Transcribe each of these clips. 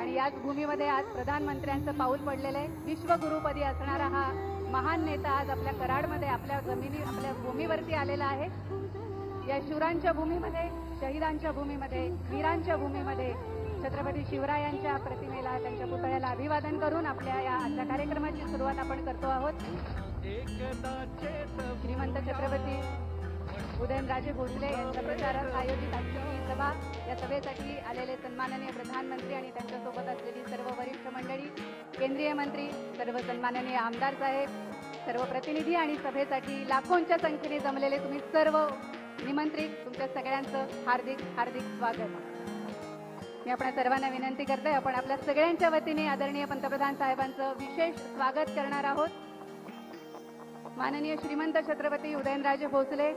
आणि याच भूमीमध्ये आज प्रधानमंत्र्यांचं पाऊल पडलेलं आहे। विश्वगुरुपदी असणारा हा महान नेता आज आपल्या कराडमध्ये आपल्या भूमीवरती आलेला आहे। या शूरांच्या भूमीमध्ये, शहीदांच्या भूमीमध्ये, वीरांच्या भूमीमध्ये छत्रपती शिवरायांच्या प्रतिमेला, त्यांच्या पुतळ्याला अभिवादन करून आपल्या या आजच्या कार्यक्रमाची सुरुवात आपण करतो आहोत। श्रीमंत छत्रपती उदयनराजे भोसले यांच्या प्रचारात आयोजित आजची ही सभा, या सभेसाठी आलेले सन्माननीय प्रधानमंत्री आणि त्यांच्यासोबत असलेली सर्व वरिष्ठ मंडळी, केंद्रीय मंत्री, सर्व सन्माननीय आमदार साहेब, सर्व प्रतिनिधी आणि सभेसाठी लाखोंच्या संख्येने जमलेले तुम्ही सर्व निमंत्रित, तुमच्या सगळ्यांचं हार्दिक हार्दिक स्वागत। मी आपल्या सर्वांना विनंती करते, आपण आपल्या सगळ्यांच्या वतीने आदरणीय पंतप्रधान साहेबांचं विशेष स्वागत करणार आहोत। माननीय श्रीमंत छत्रपती उदयनराजे भोसले,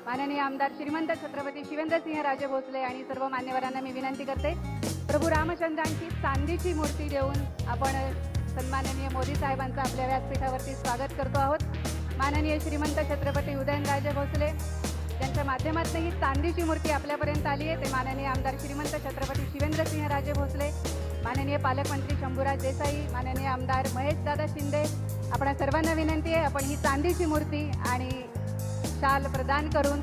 माननीय आमदार श्रीमंत छत्रपती शिवेंद्रसिंहराजे भोसले आणि सर्व मान्यवरांना मी विनंती करते, प्रभू रामचंद्रांची चांदीची मूर्ती देऊन आपण सन्माननीय मोदी साहेबांचं आपल्या व्यासपीठावरती स्वागत करतो आहोत। माननीय श्रीमंत छत्रपती उदयनराजे भोसले त्यांच्या माध्यमातून ही चांदीची मूर्ती आपल्यापर्यंत आली आहे। ते माननीय आमदार श्रीमंत छत्रपती शिवेंद्रसिंहराजे भोसले, माननीय पालकमंत्री शंभूराज देसाई, माननीय आमदार महेशदादा शिंदे, आपणा सर्वांना विनंती आहे, आपण ही चांदीची मूर्ती आणि शाल प्रदान करून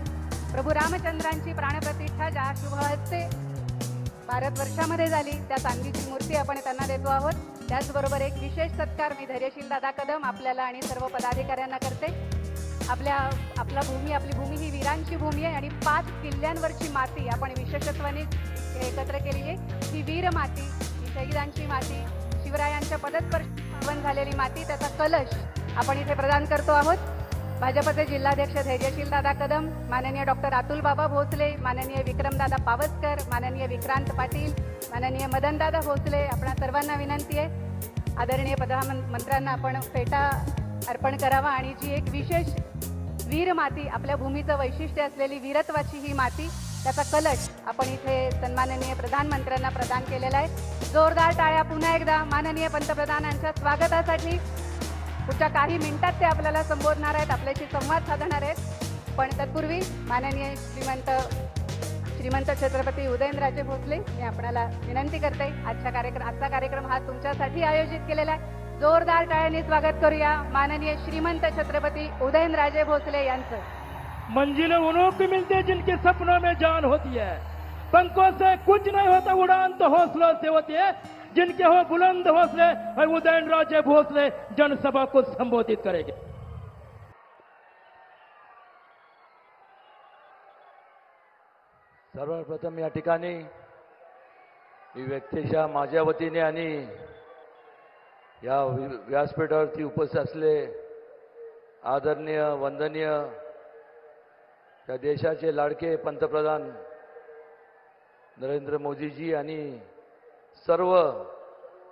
प्रभू रामचंद्रांची प्राणप्रतिष्ठा ज्या शुभ हस्ते भारतवर्षामध्ये झाली त्या चांदीची मूर्ती आपण त्यांना देतो आहोत। त्याचबरोबर एक विशेष सत्कार मी धैर्यशील दादा कदम आपल्याला आणि सर्व पदाधिकाऱ्यांना करते। आपली भूमी ही वीरांची भूमी आहे आणि 5 किल्ल्यांवरची माती आपण विशेषत्वाने एकत्र केली आहे। ही वीर माती, ही शहीदांची माती, शिवरायांच्या पदस्पर्श झालेली माती, त्याचा कलश आपण इथे प्रदान करतो आहोत। भाजपचे जिल्हाध्यक्ष धैर्यशील दादा कदम, माननीय डॉक्टर अतुल बाबा भोसले, माननीय विक्रमदादा पावसकर, माननीय विक्रांत पाटील, माननीय मदनदादा भोसले, आपणा सर्वांना विनंती आहे आदरणीय प्रधानमंत्र्यांना आपण फेटा अर्पण करावा आणि जी एक विशेष वीर माती, आपल्या भूमीचं वैशिष्ट्य असलेली वीरत्वाची ही माती, त्याचा कलश आपण इथे सन्माननीय प्रधानमंत्र्यांना प्रदान केलेला आहे। जोरदार टाळ्या पुन्हा एकदा माननीय पंतप्रधानांच्या स्वागतासाठी। पुढच्या काही मिनिटात ते आपल्याला संबोधणार आहेत, आपल्याशी संवाद साधणार आहेत, पण तत्पूर्वी माननीय श्रीमंत छत्रपती उदयनराजे भोसले मी आपल्याला विनंती करते, आजचा कार्यक्रम हा तुमच्यासाठी आयोजित केलेला आहे। जोरदार टाळ्यांनी स्वागत करूया माननीय श्रीमंत छत्रपति उदयनराजे भोसले यांचं। मंजिलें उन्हों को मिलती है जिनके सपनों में जान होती है, पंखों से कुछ नहीं होता, उड़ान तो हौसलों से होती है, जिनके हो बुलंद हौसले। और उदयनराजे भोसले जनसभा को संबोधित करेंगे। सर्वप्रथम या ठिकाणी मी व्यक्तिशः माझ्या वतीने आणि या व्यासपीठावरती उपस्थित असले आदरणीय वंदनीय त्या देशाचे लाडके पंतप्रधान नरेंद्र मोदीजी आणि सर्व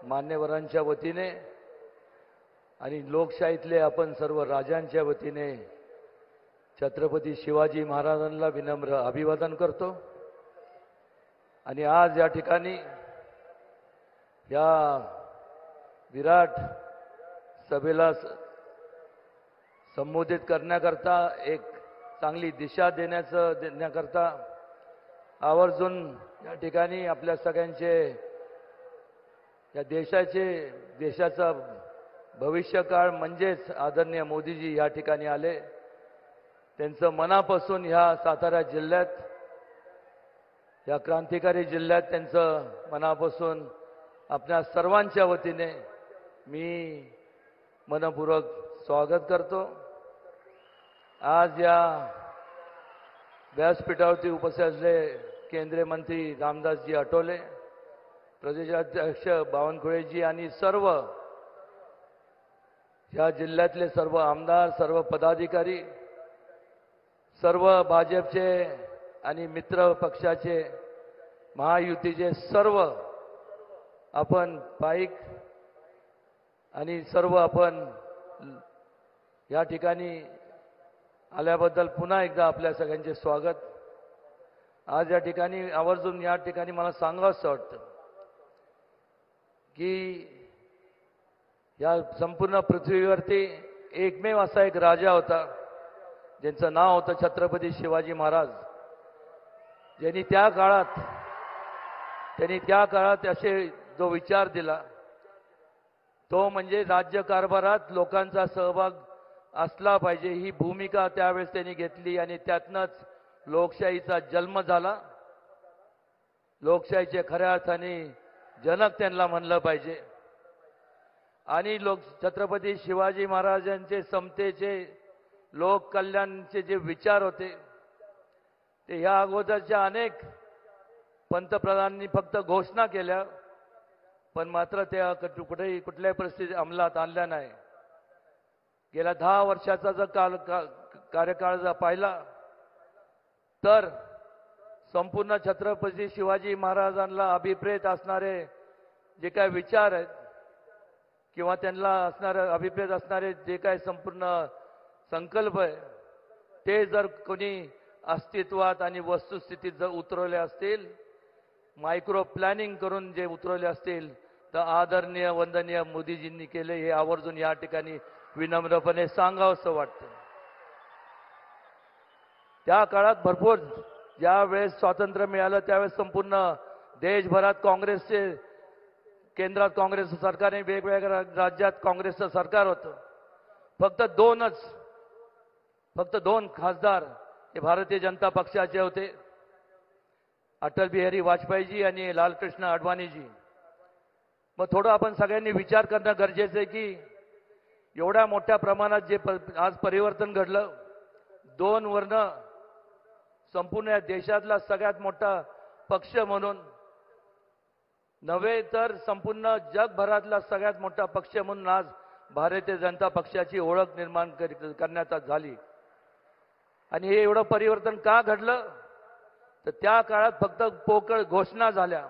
मान्यवरांच्या वतीने आणि लोकशाहीतले आपण सर्व राजांच्या वतीने छत्रपती शिवाजी महाराजांना विनम्र अभिवादन करतो। आणि आज या ठिकाणी या विराट सभेला संबोधित करण्याकरता, एक चांगली दिशा देण्याकरता आवर्जून या ठिकाणी आपल्या सगळ्यांचे या देशाचा भविष्यकाळ म्हणजेच आदरणीय मोदीजी या ठिकाणी आले। त्यांचं मनापासून ह्या सातारा जिल्ह्यात, या क्रांतिकारी जिल्ह्यात त्यांचं मनापासून आपल्या सर्वांच्या वतीने मी मनपूर्वक स्वागत करतो। आज या व्यासपीठावरती उपस्थित असलेले केंद्रीय मंत्री रामदासजी आठवले, प्रदेशाध्यक्ष बावनकुळेजी आणि सर्व या जिल्ह्यातले सर्व आमदार, सर्व पदाधिकारी, सर्व भाजपचे आणि मित्र पक्षाचे, महायुतीचे सर्व आपण पाईक आणि सर्व आपण या ठिकाणी आल्याबद्दल पुन्हा एकदा आपल्या सगळ्यांचे स्वागत। आज या ठिकाणी आवर्जून या ठिकाणी मला सांगावंसं वाटतं की या संपूर्ण पृथ्वीवरती एकमेव असा एक राजा होता ज्यांचं नाव होतं छत्रपती शिवाजी महाराज। त्यांनी त्या काळात असे जो विचार दिला तो म्हणजे राज्यकारभारात लोकांचा सहभाग असला पाहिजे ही भूमिका त्यावेळेस त्यांनी घेतली आणि त्यातनंच लोकशाहीचा जन्म झाला. लोकशाहीचे खऱ्या अर्थाने जनक त्यांना म्हणलं पाहिजे. आणि छत्रपती शिवाजी महाराजांचे समतेचे लोक कल्याणचे जे विचार होते ते ह्या अगोदरच्या अनेक पंतप्रधानांनी फक्त घोषणा केल्या पण मात्र त्या कुठल्याही परिस्थितीत अंमलात आणल्या नाही. गेल्या 10 वर्षाचा जर कार्यकाळ जर पाहिला तर संपूर्ण छत्रपती शिवाजी महाराजांना अभिप्रेत असणारे जे काय विचार आहेत किंवा त्यांना अभिप्रेत असणारे जे काय संपूर्ण संकल्प आहे ते जर कोणी अस्तित्वात आणि वस्तुस्थितीत जर उतरवले असतील, मायक्रो प्लॅनिंग करून जे उतरवले असतील तर आदरणीय वंदनीय मोदीजींनी केले हे आवर्जून या ठिकाणी विनम्रपणे सांगावंसं वाटतं. त्या काळात भरपूर ज्या वेळेस स्वातंत्र्य मिळालं त्यावेळेस संपूर्ण देशभरात काँग्रेसचे केंद्रात काँग्रेसचं सरकार आणि वेगवेगळ्या राज्यात काँग्रेसचं सरकार होतं. फक्त दोन खासदार हे भारतीय जनता पक्षाचे होते, अटल बिहारी वाजपेयीजी आणि लालकृष्ण अडवाणीजी. मग थोडं आपण सगळ्यांनी विचार करणं गरजेचं आहे की एवढ्या मोठ्या प्रमाणात जे आज परिवर्तन घडलं, 2 वर्ण संपूर्ण या देशातला सगळ्यात मोठा पक्ष म्हणून नव्हे तर संपूर्ण जगभरातला सगळ्यात मोठा पक्ष म्हणून आज भारतीय जनता पक्षाची ओळख निर्माण करण्यात झाली. आणि हे एवढं परिवर्तन का घडलं तर त्या काळात फक्त पोकळ घोषणा झाल्या,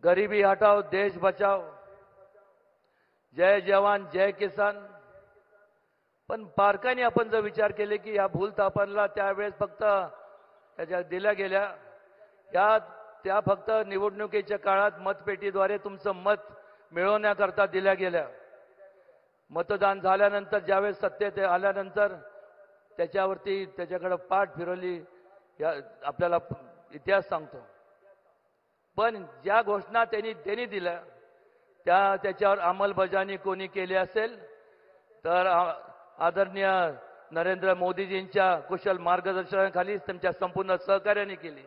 गरिबी हटाओ देश बचाओ, जय जवान जय किसान. पण बारकाईने आपण जर विचार केले की या भूलथापांना त्यावेळेस फक्त त्याच्या दिल्या गेल्या, त्या फक्त निवडणुकीच्या काळात मतपेटीद्वारे तुमचं मत मिळवण्याकरता दिल्या गेल्या. मतदान झाल्यानंतर ज्यावेळेस सत्तेत आल्यानंतर त्याच्याकडे पाठ फिरवली आपल्याला इतिहास सांगतो. पण ज्या घोषणा त्यांनी दिल्या त्याच्यावर अंमलबजावणी कोणी केली असेल तर आदरणीय नरेंद्र मोदीजींच्या कुशल मार्गदर्शनाखाली त्यांच्या संपूर्ण सहकार्याने केली.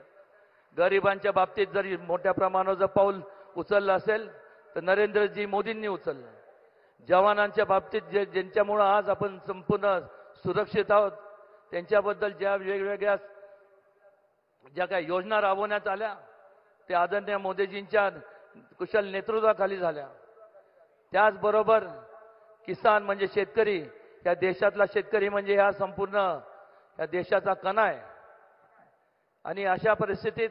गरिबांच्या बाबतीत जरी मोठ्या प्रमाणावर जर पाऊल उचललं असेल तर नरेंद्रजी मोदींनी उचललं. जवानांच्या बाबतीत ज्यांच्यामुळं आज आपण संपूर्ण सुरक्षित आहोत त्यांच्याबद्दल ज्या वेगवेगळ्या ज्या काही योजना राबवण्यात आल्या त्या आदरणीय मोदीजींच्या कुशल नेतृत्वाखाली झाल्या. त्याचबरोबर किसान म्हणजे शेतकरी, या देशातला शेतकरी म्हणजे ह्या संपूर्ण या देशाचा कणा आहे. आणि अशा परिस्थितीत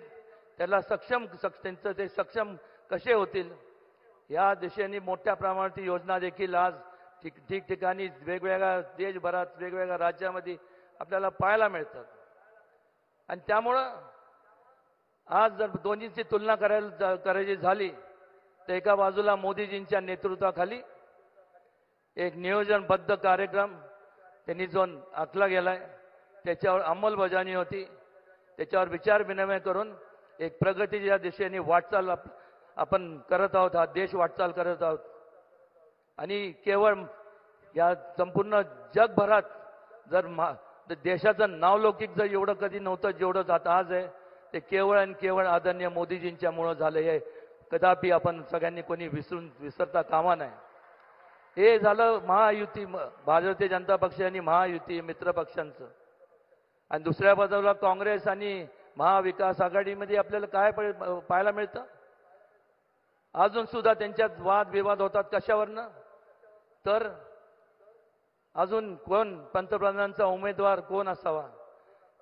त्याला त्यांचं ते सक्षम कसे होतील या दिशेने मोठ्या प्रमाणात योजना देखील आज ठिकठिकाणी वेगवेगळ्या देशभरात वेगवेगळ्या राज्यामध्ये आपल्याला पाहायला मिळतात. आणि त्यामुळं आज जर दोन्हीची तुलना करायची झाली तर एका बाजूला मोदीजींच्या नेतृत्वाखाली एक नियोजनबद्ध कार्यक्रम त्यांनी जो आखला गेलाय त्याच्यावर अंमलबजावणी होती, त्याच्यावर विचार विनिमय करून एक प्रगतीच्या दिशेने वाटचाल आपण करत आहोत, हा देश वाटचाल करत आहोत. आणि केवळ या संपूर्ण जगभरात जर देशाचं नावलौकिक जर एवढं कधी नव्हतं जेवढं आता आज आहे ते केवळ आणि केवळ आदरणीय मोदीजींच्यामुळं झालं. हे कदापि आपण सगळ्यांनी कोणी विसरता कामा नये. हे झालं महायुती, भारतीय जनता पक्ष आणि महायुती मित्र पक्षांचं. आणि दुसऱ्या बाजूला काँग्रेस आणि महाविकास आघाडीमध्ये आपल्याला काय पाहायला मिळतं, अजून सुद्धा त्यांच्यात वादविवाद होतात. कशावरनं तर अजून कोण पंतप्रधानांचा उमेदवार कोण असावा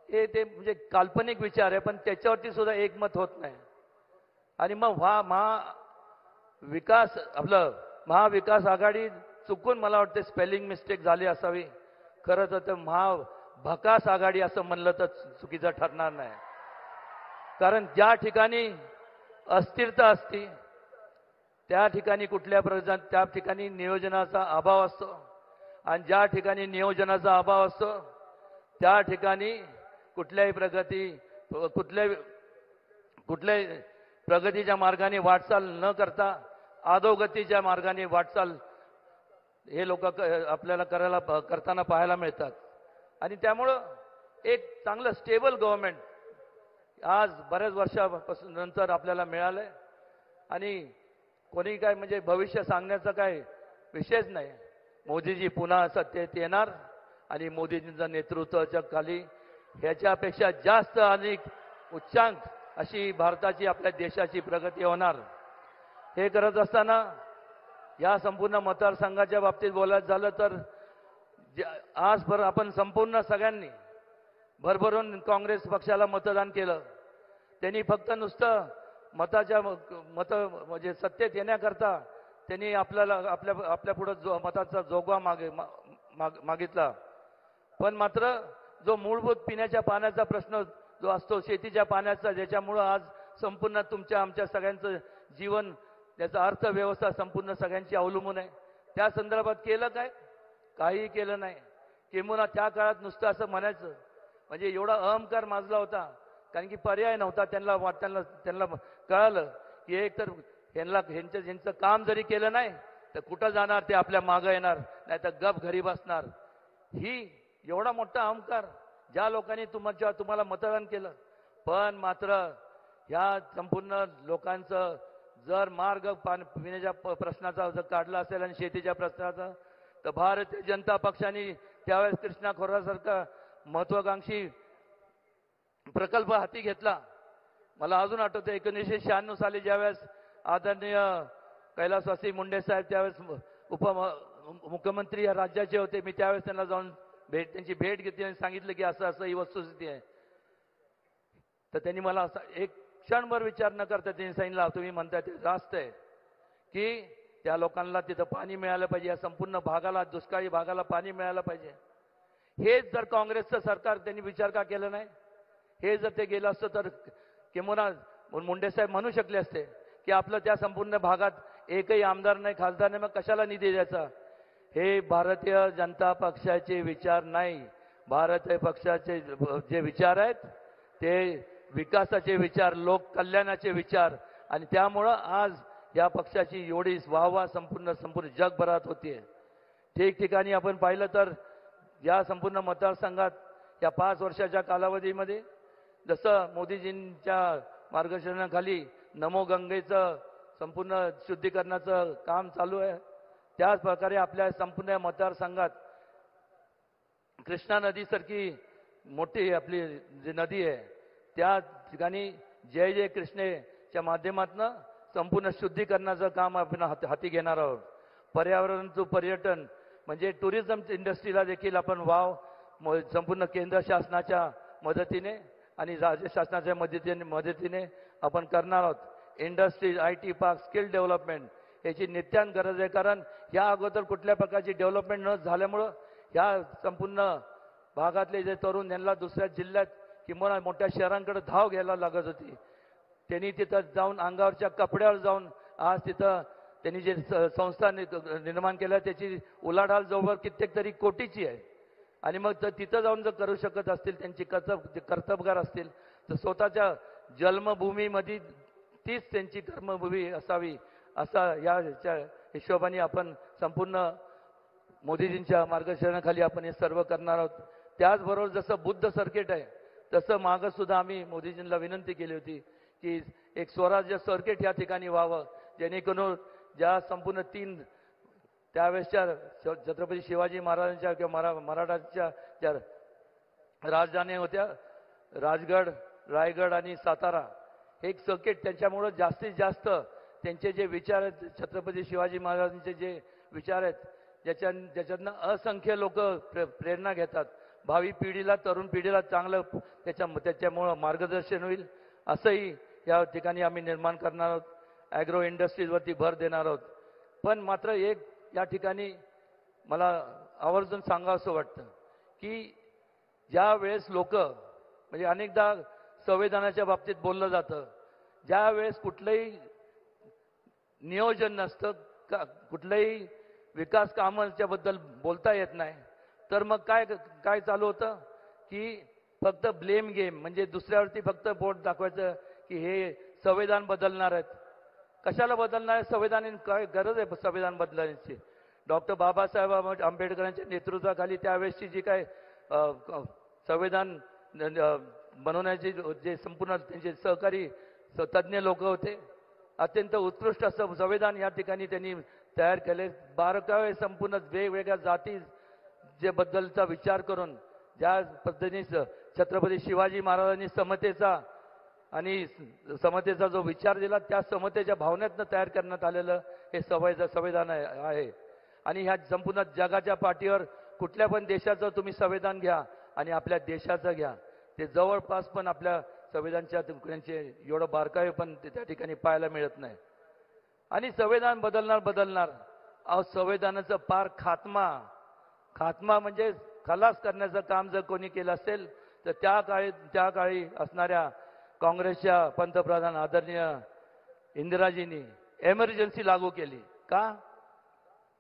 हे ते म्हणजे काल्पनिक विचार आहे, पण त्याच्यावरती सुद्धा एकमत होत नाही. आणि मग महाविकास आघाडी चुकून मला वाटते स्पेलिंग मिस्टेक झाली असावी, खरं तर ते महाभकास आघाडी असं म्हणलं तर चुकीचं ठरणार नाही. कारण ज्या ठिकाणी अस्थिरता असते त्या ठिकाणी त्या ठिकाणी नियोजनाचा अभाव असतो. आणि ज्या ठिकाणी नियोजनाचा अभाव असतो त्या ठिकाणी कुठल्याही प्रगतीच्या मार्गाने वाटचाल न करता अधोगतीच्या मार्गाने वाटचाल हे लोक आपल्याला करताना पाहायला मिळतात. आणि त्यामुळं एक चांगलं स्टेबल गव्हर्नमेंट आज बऱ्याच वर्षापासून नंतर आपल्याला मिळालंय. आणि कोणी काय म्हणजे भविष्य सांगण्याचा काय विषयच नाही. मोदीजी पुन्हा सत्तेत येणार आणि मोदीजींच्या नेतृत्वाच्या खाली ह्याच्यापेक्षा जास्त आणि उच्चांक अशी भारताची आपल्या देशाची प्रगती होणार. हे करत असताना या संपूर्ण मतदारसंघाच्या बाबतीत बोलायचं झालं तर आजभर आपण संपूर्ण सगळ्यांनी भरभरून काँग्रेस पक्षाला मतदान केलं. त्यांनी फक्त नुसतं म्हणजे सत्तेत येण्याकरता त्यांनी आपल्या पुढे मताचा जोगवा मागितला. पण मात्र जो मूलभूत पिण्याच्या पाण्याचा प्रश्न जो असतो शेतीच्या पाण्याचा, ज्याच्यामुळं आज संपूर्ण आमच्या सगळ्यांचं जीवन, त्याचा अर्थव्यवस्था संपूर्ण सगळ्यांची अवलंबून आहे, त्या संदर्भात केलं काय? काही केलं नाही. किंबहुना त्या काळात नुसतं असं म्हणायचं म्हणजे एवढा अहंकार माजला होता, कारण की पर्याय नव्हता. त्यांना कळालं की एक तर ह्यांचं काम जरी केलं नाही तर कुठं जाणार, ते आपल्या मागं येणार, नाही तर गप घरी बसणार. ही एवढा मोठा अहंकार ज्या लोकांनी तुम्हाला मतदान केलं. पण मात्र ह्या संपूर्ण लोकांचं जर मार्ग पिण्याच्या प्रश्नाचा जर काढला असेल आणि शेतीच्या प्रश्नाचा, तर भारतीय जनता पक्षाने त्यावेळेस कृष्णा खोऱ्यासारखा महत्वाकांक्षी प्रकल्प हाती घेतला. मला अजून आठवतं 1996 साली ज्यावेळेस आदरणीय कैलासवासी मुंडे साहेब त्यावेळेस उपमुख्यमंत्री या राज्याचे होते, मी त्यावेळेस त्यांना जाऊन त्यांची भेट घेतली आणि सांगितलं की असं ही वस्तुस्थिती आहे. तर त्यांनी मला असं एक क्षणभर विचार न करता त्यांनी सांगितलं, तुम्ही म्हणताय ते रास्त आहे की त्या लोकांना तिथं पाणी मिळालं पाहिजे, या संपूर्ण भागाला, दुष्काळी भागाला पाणी मिळालं पाहिजे. हेच जर काँग्रेसचं सरकार त्यांनी विचार का केलं नाही? हे जर ते गेलं असतं तर किंवा मुंडे साहेब म्हणू शकले असते की आपलं त्या संपूर्ण भागात एकही आमदार नाही, खासदार नाही, मग कशाला निधी द्यायचा? हे भारतीय जनता पक्षाचे विचार नाही. भारतीय पक्षाचे जे विचार आहेत ते विकासाचे विचार, लोक कल्याणाचे विचार. आणि त्यामुळं आज या पक्षाची एवढी वाहवा संपूर्ण जगभरात होतीये. ठिकठिकाणी आपण पाहिलं तर या संपूर्ण मतदारसंघात या 5 वर्षाच्या कालावधीमध्ये जसं मोदीजींच्या मार्गदर्शनाखाली नमो गंगेचं संपूर्ण शुद्धीकरणाचं काम चालू आहे, त्याच प्रकारे आपल्या संपूर्ण मतदारसंघात कृष्णा नदीसारखी मोठी आपली जी नदी आहे त्या ठिकाणी जय जय कृष्णेच्या माध्यमातून संपूर्ण शुद्धीकरणाचं काम आपण हाती घेणार आहोत. पर्यावरणचं पर्यटन म्हणजे टुरिझम इंडस्ट्रीला देखील आपण वाव संपूर्ण केंद्र शासनाच्या मदतीने आणि राज्य शासनाच्या मदतीने आपण करणार आहोत. Industries, IT park, skill development याची नित्यान गरज आहे. कारण या अगोदर कुठल्या प्रकारची डेव्हलपमेंट न झाल्यामुळं ह्या संपूर्ण भागातले जे तरुण यांना दुसऱ्या जिल्ह्यात किंवा मोठ्या शहरांकडे धाव घ्यायला लागत होती. त्यांनी तिथं जाऊन अंगावरच्या कपड्यावर जाऊन आज तिथं त्यांनी जे संस्था निर्माण केल्या त्याची उलाढाल जवळ कित्येक तरी कोटीची आहे. आणि मग जर तिथं जाऊन जर करू शकत असतील, त्यांची कर्तबगार असतील, तर स्वतःच्या जन्मभूमीमध्ये तीच त्यांची कर्मभूमी असावी असा या हिशोबाने आपण संपूर्ण मोदीजींच्या मार्गदर्शनाखाली आपण हे सर्व करणार आहोत. त्याचबरोबर जसं बुद्ध सर्किट आहे तसं मागं सुद्धा आम्ही मोदीजींना विनंती केली होती की एक स्वराज्य सर्किट या ठिकाणी व्हावं, जेणेकरून ज्या संपूर्ण 3 त्यावेळेसच्या छत्रपती शिवाजी महाराजांच्या किंवा मराठाच्या ज्या राजधानी होत्या, राजगड, रायगड आणि सातारा, एक सर्किट त्यांच्यामुळं जास्तीत जास्त त्यांचे जे विचार आहेत, छत्रपती शिवाजी महाराजांचे जे विचार आहेत, ज्याच्यातनं असंख्य लोक प्रेरणा घेतात. भावी पिढीला, तरुण पिढीला चांगलं त्याच्यामुळं मार्गदर्शन होईल असंही या ठिकाणी आम्ही निर्माण करणार आहोत. ॲग्रो इंडस्ट्रीजवरती भर देणार आहोत. पण मात्र एक या ठिकाणी मला आवर्जून सांगावंसं वाटतं की ज्या वेळेस लोक म्हणजे अनेकदा संविधानाच्या बाबतीत बोललं जातं, ज्या वेळेस कुठलंही नियोजन नसतं, कुठलंही विकास कामाच्या बद्दल बोलता येत नाही, तर मग काय चालू होतं की फक्त ब्लेम गेम, म्हणजे दुसऱ्यावरती फक्त बोट दाखवायचं की हे संविधान बदलणार आहेत. कशाला बदलणार आहे संविधान? काय गरज आहे संविधान बदलण्याची? डॉक्टर बाबासाहेब आंबेडकरांच्या नेतृत्वाखाली त्यावेळेसची जी काय संविधान बनवण्याची जे संपूर्ण त्यांचे सहकारी तज्ज्ञ लोक होते, अत्यंत उत्कृष्ट असं संविधान या ठिकाणी त्यांनी तयार केले. 12 संपूर्ण वेगवेगळ्या जाती जे बद्दलचा विचार करून ज्या पद्धतीने छत्रपती शिवाजी महाराजांनी समतेचा जो विचार दिला, त्या समतेच्या भावनेतनं तयार करण्यात आलेलं हे संविधान आहे. आणि ह्या संपूर्ण जगाच्या पाठीवर कुठल्या पण देशाचं तुम्ही संविधान घ्या आणि आपल्या देशाचं घ्या, ते जवळपास पण आपल्या संविधानच्या तुकड्यांचे एवढं बारकावे पण त्या ठिकाणी पाहायला मिळत नाही. आणि संविधान बदलणार संविधानाचं पार खात्मा म्हणजे खलास करण्याचं काम जर कोणी केलं असेल तर त्या काळी असणाऱ्या काँग्रेसच्या पंतप्रधान आदरणीय इंदिराजींनी एमर्जन्सी लागू केली. का?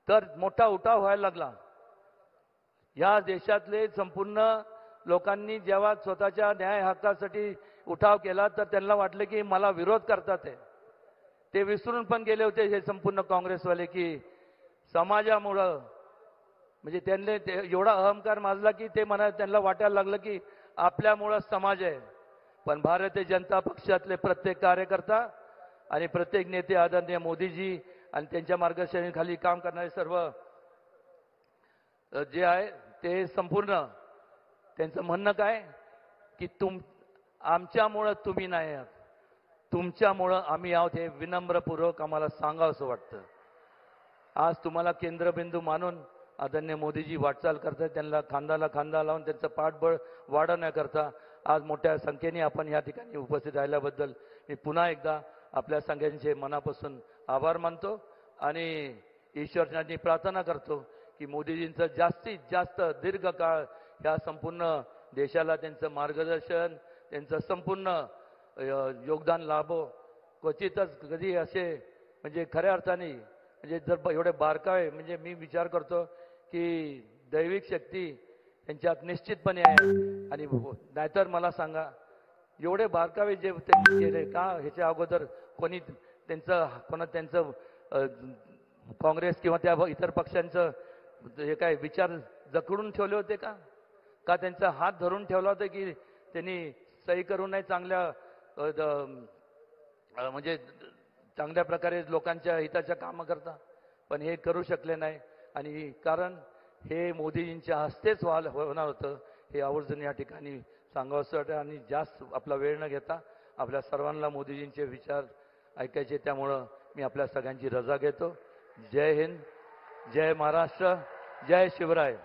तर मोठा उठाव व्हायला लागला. या देशातले संपूर्ण लोकांनी जेव्हा स्वतःच्या न्याय हक्कासाठी उठाव केला तर त्यांना वाटलं की मला विरोध करतात आहे. ते विसरून पण गेले होते हे संपूर्ण काँग्रेसवाले की समाजामुळं, म्हणजे त्यांनी एवढा अहंकार माजला की ते त्यांना वाटायला लागलं की आपल्यामुळं समाज आहे. पण भारतीय जनता पक्षातले प्रत्येक कार्यकर्ता आणि प्रत्येक नेते आदरणीय मोदीजी आणि त्यांच्या मार्गदर्शनाखाली काम करणारे सर्व जे आहे ते संपूर्ण त्यांचं म्हणणं काय की आमच्यामुळं तुम्ही नाही आहात, तुमच्यामुळं आम्ही आहोत, हे विनम्रपूर्वक आम्हाला सांगावं असं वाटतं. आज तुम्हाला केंद्रबिंदू मानून आदरणीय मोदीजी वाटचाल करतात. त्यांना खांद्याला खांदा लावून त्यांचं पाठबळ वाढवण्याकरता आज मोठ्या संख्येने आपण या ठिकाणी उपस्थित राहिल्याबद्दल मी पुन्हा एकदा आपल्या सगळ्यांचे मनापासून आभार मानतो आणि ईश्वरांनी प्रार्थना करतो की मोदीजींचं जास्तीत जास्त दीर्घकाळ ह्या संपूर्ण देशाला त्यांचं मार्गदर्शन, त्यांचं संपूर्ण योगदान लाभो. क्वचितच कधी असे म्हणजे खऱ्या अर्थाने म्हणजे जर एवढे बारकावे, म्हणजे मी विचार करतो की दैविक शक्ती त्यांच्यात निश्चितपणे आहे. आणि नाहीतर मला सांगा एवढे बारकावे जे त्यांनी केले का ह्याच्या अगोदर त्यांचं काँग्रेस किंवा त्या इतर पक्षांचं हे काय विचार जखडून ठेवले होते का? का त्यांचा हात धरून ठेवला होता की त्यांनी सही करू नये चांगल्या म्हणजे चांगल्या प्रकारे लोकांच्या हिताच्या कामं करता? पण हे करू शकले नाही. आणि कारण हे मोदीजींच्या हस्तेच होणार होतं हे आवर्जून या ठिकाणी सांगावंसं वाटतं. आणि जास्त आपला वेळ न घेता आपल्या सर्वांना मोदीजींचे विचार ऐकायचे, त्यामुळं मी आपल्या सगळ्यांची रजा घेतो. जय हिंद, जय महाराष्ट्र, जय शिवराय.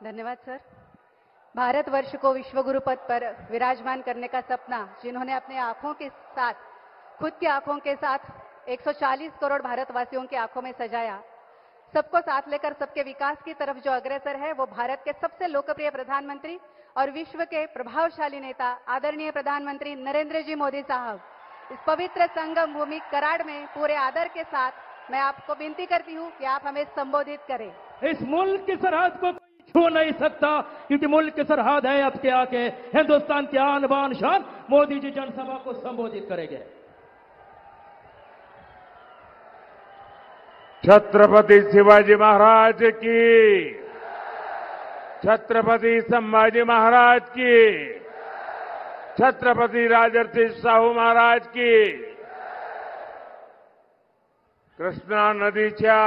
धन्यवाद सर. भारतवर्ष को विश्वगुरु पद पर विराजमान करने का सपना जिन्होंने अपने आंखों के साथ, खुद की आंखों के साथ 140 करोड़ भारतवासियों की आंखों में सजाया, सबको साथ लेकर सबके विकास की तरफ जो अग्रसर है वो भारत के सबसे लोकप्रिय प्रधानमंत्री और विश्व के प्रभावशाली नेता आदरणीय प्रधानमंत्री नरेंद्र जी मोदी साहब. इस पवित्र संगम भूमि कराड़ में पूरे आदर के साथ मैं आपको विनती करती हूं कि आप हमें संबोधित करें. इस मुल्क की सरहद को छू नहीं सकता क्योंकि मुल्क की सरहद है आपके आके. हिंदुस्तान की आन बान शान मोदी जी जनसभा को संबोधित करेंगे. छत्रपति शिवाजी महाराज की, छत्रपति संभाजी महाराज की, छत्रपति राजर्षि शाहू महाराज की. कृष्णा नदीच्या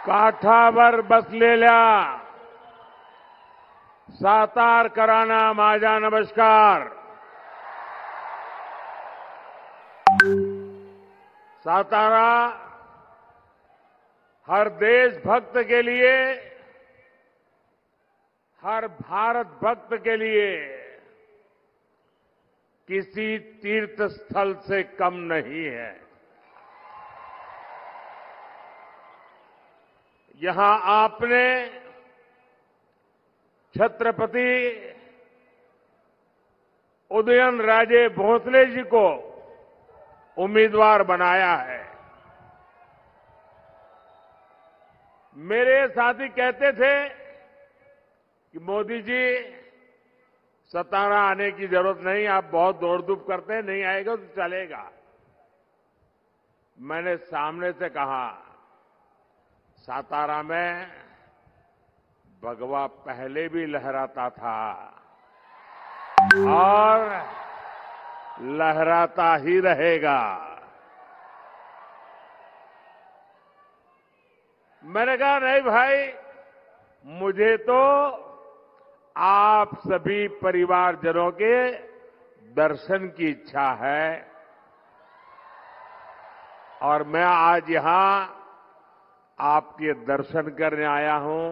काठावर बसलेल्या सातारकरांना माझा नमस्कार. सातारा हर देशभक्त के लिए, हर भारत भक्त के लिए किसी तीर्थ स्थल से कम नहीं है. यहां आपने छत्रपति उदयनराजे भोसले जी को उम्मीदवार बनाया है. मेरे साथी कहते थे कि मोदी जी 17 आने की जरूरत नहीं, आप बहुत दौड़ धूप करते हैं, नहीं आएगा तो चलेगा। मैंने सामने से कहा, सातारा में भगवा पहले भी लहराता था और लहराता ही रहेगा। मैंने कहा नहीं भाई, मुझे तो आप सभी परिवारजनों के दर्शन की इच्छा है और मैं आज यहां आपके दर्शन करने आया हूं,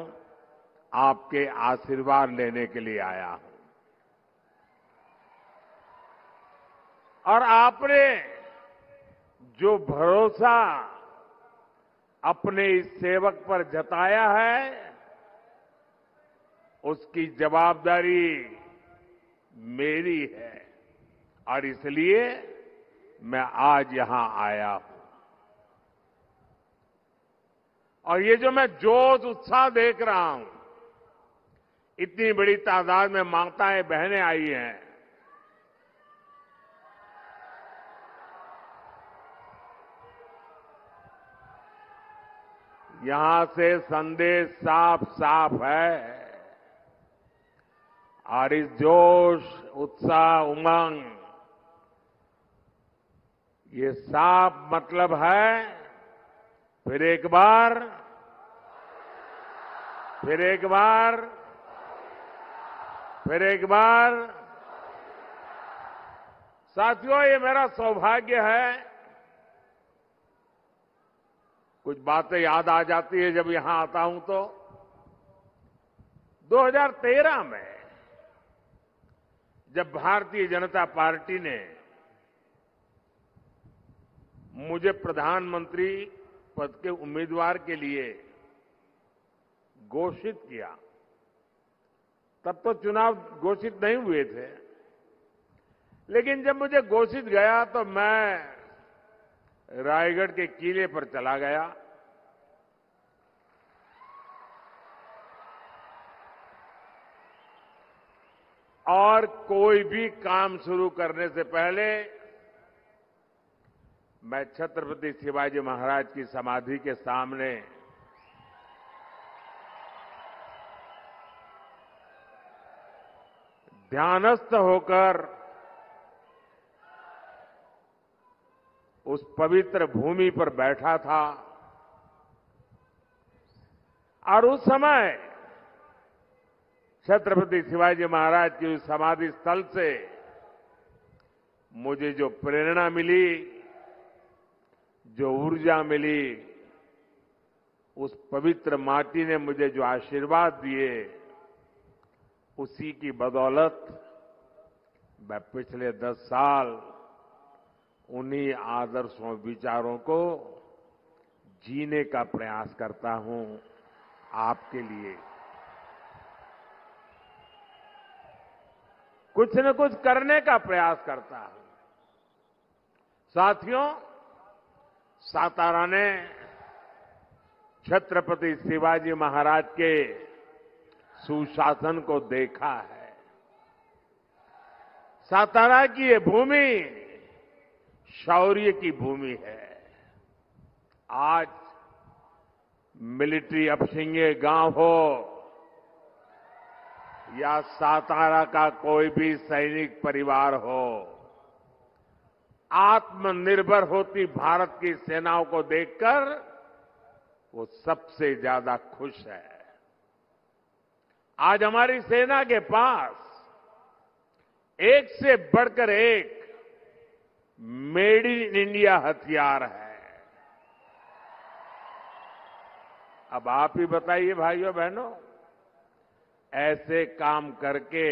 आपके आशीर्वाद लेने के लिए आया हूं। और आपने जो भरोसा अपने इस सेवक पर जताया है, उसकी जवाबदारी मेरी है और इसलिए मैं आज यहां आया हूं। और ये जो मैं जोश उत्साह देख रहा हूं, इतनी बड़ी तादाद में माताएं बहनें आई हैं, यहां से संदेश साफ साफ है और इस जोश उत्साह उमंग, ये साफ मतलब है फिर एक बार, फिर एक बार, फिर एक बार। साथियों, ये मेरा सौभाग्य है, कुछ बातें याद आ जाती है जब यहां आता हूं तो 2013 में जब भारतीय जनता पार्टी ने मुझे प्रधानमंत्री पद के उम्मीदवार के लिए घोषित किया, तब तो चुनाव घोषित नहीं हुए थे, लेकिन जब मुझे घोषित गया तो मैं रायगढ़ के किले पर चला गया और कोई भी काम शुरू करने से पहले मैं छत्रपति शिवाजी महाराज की समाधि के सामने ध्यानस्थ होकर उस पवित्र भूमि पर बैठा था और उस समय छत्रपति शिवाजी महाराज की उस समाधि स्थल से मुझे जो प्रेरणा मिली, जो ऊर्जा मिली, उस पवित्र माटी ने मुझे जो आशीर्वाद दिए, उसी की बदौलत मैं पिछले 10 साल उन्हीं आदर्शों विचारों को जीने का प्रयास करता हूं आपके लिए। कुछ न कुछ करने का प्रयास करता हूं। साथियों, सातारा ने छत्रपति शिवाजी महाराज के सुशासन को देखा है। सातारा की ये भूमि शौर्य की भूमि है। आज मिलिट्री अपसिंगे गांव हो या सातारा का कोई भी सैनिक परिवार हो, आत्मनिर्भर होती भारत की सेनाओं को देखकर वो सबसे ज्यादा खुश है। आज हमारी सेना के पास एक से बढ़कर एक मेड इन इंडिया हथियार है। अब आप ही बताइए भाइयों बहनों, ऐसे काम करके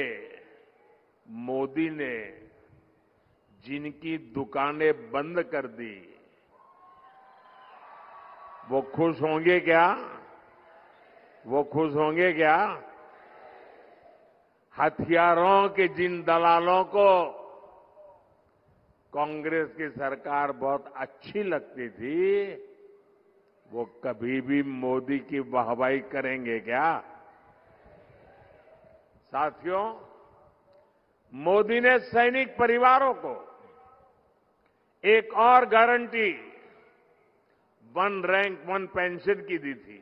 मोदी ने जिनकी दुकानें बंद कर दी, वो खुश होंगे क्या? वो खुश होंगे क्या? हथियारों के जिन दलालों को कांग्रेस की सरकार बहुत अच्छी लगती थी, वो कभी भी मोदी की वाहवाही करेंगे क्या? साथियों, मोदी ने सैनिक परिवारों को एक और guarantee one rank one pension की दी थी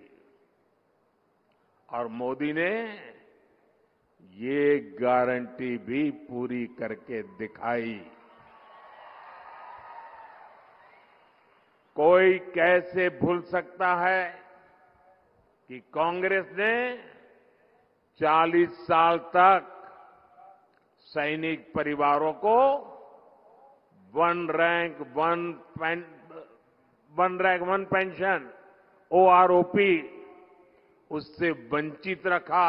और मोदी ने ये गारंटी भी पूरी करके दिखाई। कोई कैसे भूल सकता है कि कांग्रेस ने 40 साल तक सैनिक परिवारों को one rank one pension OROP उससे वंचित रखा।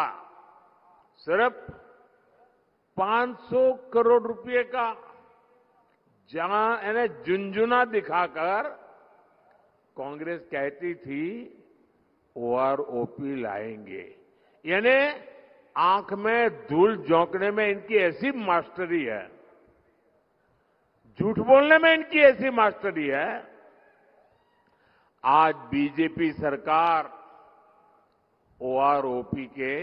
सिर्फ 500 करोड़ रुपए का जहां यानी झुंझुना दिखाकर कांग्रेस कहती थी ओआरओपी लाएंगे, यानी आंख में धूल झोंकने में इनकी ऐसी मास्टरी है, झूठ बोलने में इनकी ऐसी मास्टरी है। आज बीजेपी सरकार ओआरओपी के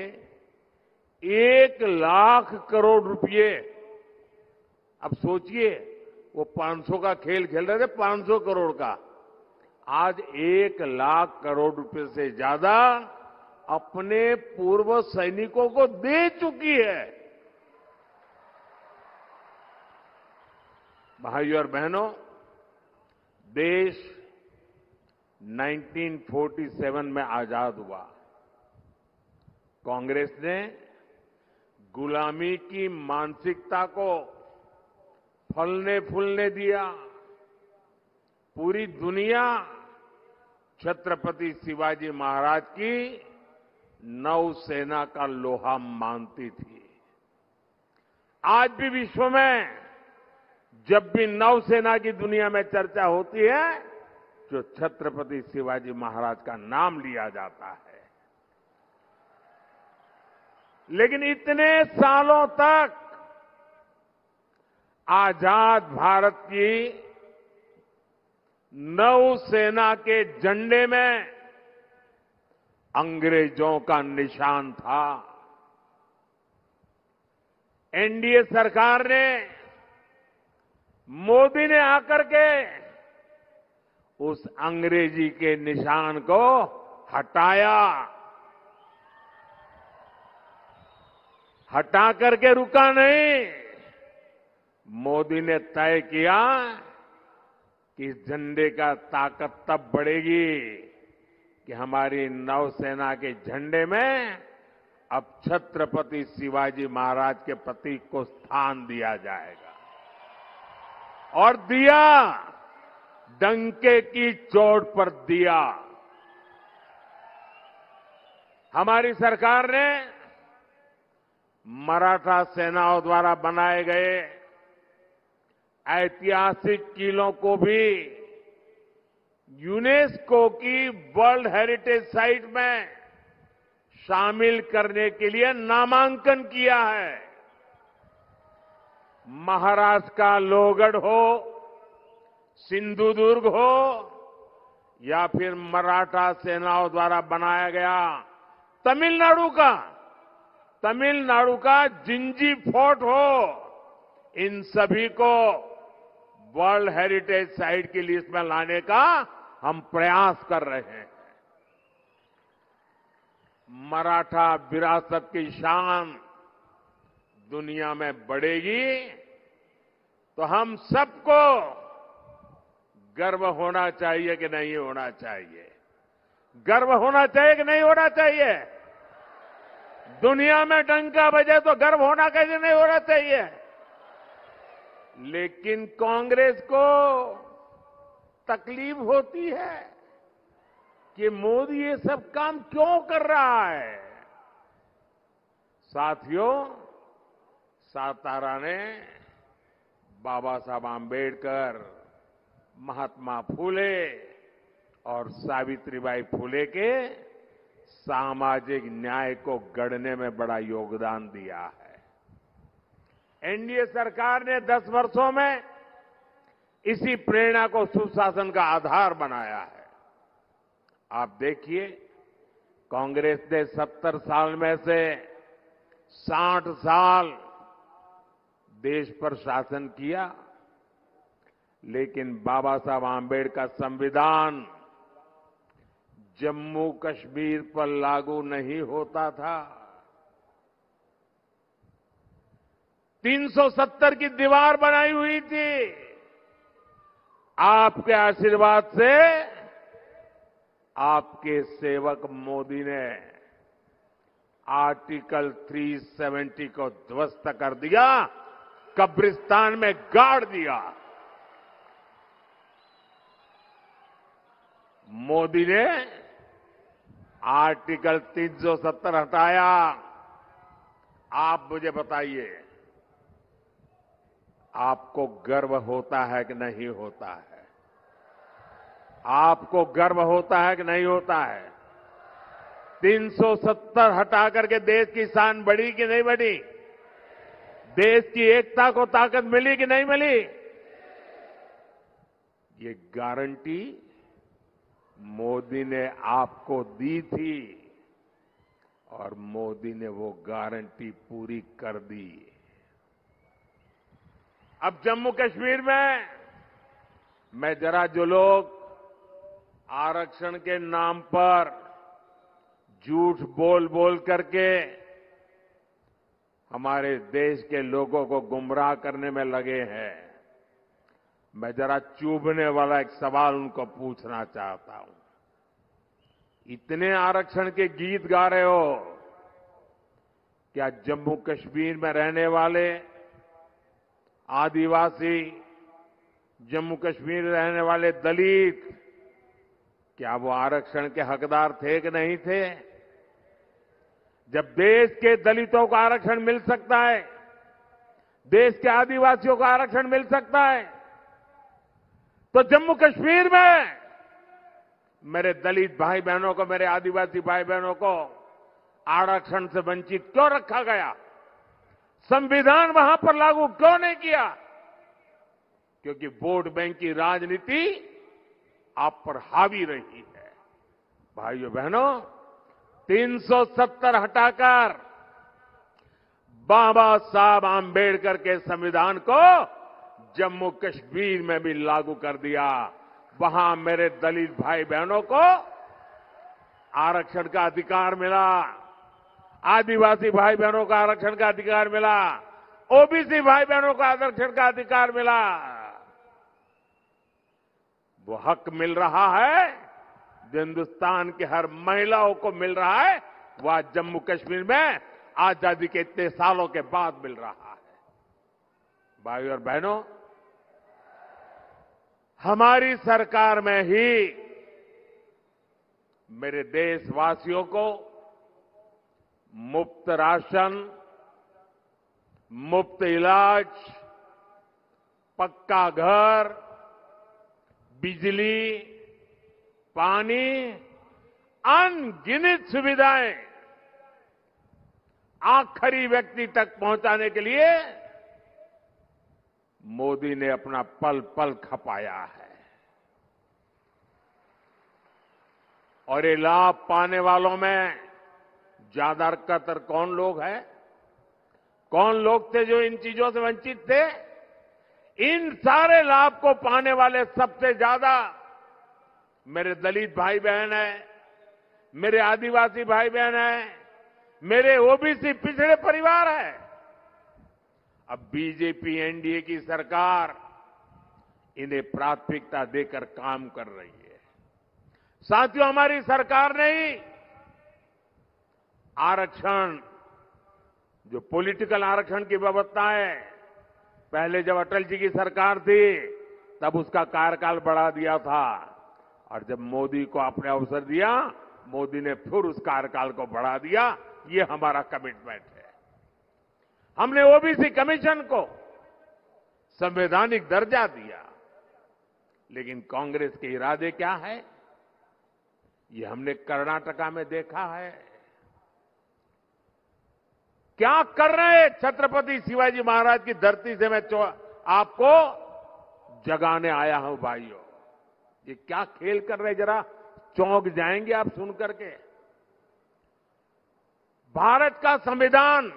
1 लाख करोड़ रुपए, अब सोचिए वो 500 का खेल खेल रहे थे, 500 करोड़ का, आज 1 लाख करोड़ रुपए से ज्यादा अपने पूर्व सैनिकों को दे चुकी है। भाइयों और बहनों, देश 1947 में आजाद हुआ। कांग्रेस ने गुलामी की मानसिकता को फलने फूलने दिया। पूरी दुनिया छत्रपति शिवाजी महाराज की नौसेना का लोहा मानती थी। आज भी विश्व में जब भी नौसेना की दुनिया में चर्चा होती है तो छत्रपति शिवाजी महाराज का नाम लिया जाता है। लेकिन इतने सालों तक आजाद भारत की नौसेना के झंडे में अंग्रेजों का निशान था। एनडीए सरकार ने, मोदी ने आकर के उस अंग्रेजी के निशान को हटाया। हटा करके रुका नहीं, मोदी ने तय किया कि इस झंडे का ताकत तब बढ़ेगी कि हमारी नौसेना के झंडे में अब छत्रपति शिवाजी महाराज के प्रतीक को स्थान दिया जाएगा। और दिया, डंके की चोट पर दिया। हमारी सरकार ने मराठा सेनाओं द्वारा बनाए गए ऐतिहासिक किलों को भी यूनेस्को की वर्ल्ड हेरिटेज साइट में शामिल करने के लिए नामांकन किया है। महाराष्ट्र का लोहगढ़ हो, सिंधुदुर्ग हो या फिर मराठा सेनाओं द्वारा बनाया गया तमिलनाडु का जिंजी फोर्ट हो, इन सभी को वर्ल्ड हेरिटेज साइट की लिस्ट में लाने का हम प्रयास कर रहे हैं। मराठा विरासत की शान दुनिया में बढ़ेगी तो हम सबको गर्व होना चाहिए कि नहीं होना चाहिए? गर्व होना चाहिए कि नहीं होना चाहिए? दुनिया में डंका बजे तो गर्व होना कैसे नहीं होना चाहिए? लेकिन कांग्रेस को तकलीफ होती है कि मोदी ये सब काम क्यों कर रहा है। साथियों, सातारा ने बाबा साहब आंबेडकर, महात्मा फूले और सावित्रीबाई फूले के सामाजिक न्याय को गढ़ने में बड़ा योगदान दिया है। एनडीए सरकार ने 10 वर्षों में इसी प्रेरणा को सुशासन का आधार बनाया है। आप देखिए, कांग्रेस ने 70 साल में से 60 साल देश पर शासन किया, लेकिन बाबा साहब आम्बेडकर का संविधान जम्मू कश्मीर पर लागू नहीं होता था। 370 की दीवार बनाई हुई थी। आपके आशीर्वाद से आपके सेवक मोदी ने आर्टिकल 370 को ध्वस्त कर दिया, कब्रिस्तान में गाड़ दिया। मोदी ने आर्टिकल 370 हटाया। आप मुझे बताइए, आपको गर्व होता है कि नहीं होता है? आपको गर्व होता है कि नहीं होता है? 370 हटा करके देश की शान बढ़ी कि नहीं बढ़ी? देश की एकता को ताकत मिली कि नहीं मिली? ये गारंटी मोदी ने आपको दी थी और मोदी ने वो गारंटी पूरी कर दी। अब जम्मू कश्मीर में मैं जरा जो लोग आरक्षण के नाम पर झूठ बोल बोल करके हमारे देश के लोगों को गुमराह करने में लगे हैं, मैं जरा चुभने वाला एक सवाल उनको पूछना चाहता हूं। इतने आरक्षण के गीत गा रहे हो, क्या जम्मू कश्मीर में रहने वाले आदिवासी, जम्मू कश्मीर में रहने वाले दलित, क्या वो आरक्षण के हकदार थे कि नहीं थे? जब देश के दलितों को आरक्षण मिल सकता है, देश के आदिवासियों को आरक्षण मिल सकता है, तो जम्मू कश्मीर में मेरे दलित भाई बहनों को, मेरे आदिवासी भाई बहनों को आरक्षण से वंचित क्यों रखा गया? संविधान वहां पर लागू क्यों नहीं किया? क्योंकि वोट बैंक की राजनीति आप पर हावी रही है। भाइयों बहनों, 370 हटाकर बाबा साहब आम्बेडकर के संविधान को जम्मू कश्मीर में भी लागू कर दिया। वहां मेरे दलित भाई बहनों को आरक्षण का अधिकार मिला, आदिवासी भाई बहनों को आरक्षण का अधिकार मिला, ओबीसी भाई बहनों को आरक्षण का अधिकार मिला। वो हक मिल रहा है जो हिंदुस्तान के हर महिलाओं को मिल रहा है, वो आज जम्मू कश्मीर में आजादी के इतने सालों के बाद मिल रहा है। भाइयों और बहनों, हमारी सरकार में ही मेरे देशवासियों को मुफ्त राशन, मुफ्त इलाज, पक्का घर, बिजली, पानी, अनगिनत सुविधाएं आखिरी व्यक्ति तक पहुंचाने के लिए मोदी ने अपना पल पल खपाया है। और ये लाभ पाने वालों में ज्यादातर कौन लोग हैं? कौन लोग थे जो इन चीजों से वंचित थे? इन सारे लाभ को पाने वाले सबसे ज्यादा मेरे दलित भाई बहन हैं, मेरे आदिवासी भाई बहन हैं, मेरे ओबीसी पिछड़े परिवार हैं। अब बीजेपी एनडीए की सरकार इन्हें प्राथमिकता देकर काम कर रही है। साथियों, हमारी सरकार ने ही आरक्षण, जो पॉलिटिकल आरक्षण की व्यवस्था है, पहले जब अटल जी की सरकार थी तब उसका कार्यकाल बढ़ा दिया था, और जब मोदी को आपने अवसर दिया, मोदी ने फिर उस कार्यकाल को बढ़ा दिया। ये हमारा कमिटमेंट है। हमने ओबीसी कमीशन को संवैधानिक दर्जा दिया, लेकिन कांग्रेस के इरादे क्या है, ये हमने कर्नाटका में देखा है। क्या कर रहे हैं? छत्रपति शिवाजी महाराज की धरती से मैं आपको जगाने आया हूं भाइयों। ये क्या खेल कर रहे, जरा चौंक जाएंगे आप सुन करके। भारत का संविधान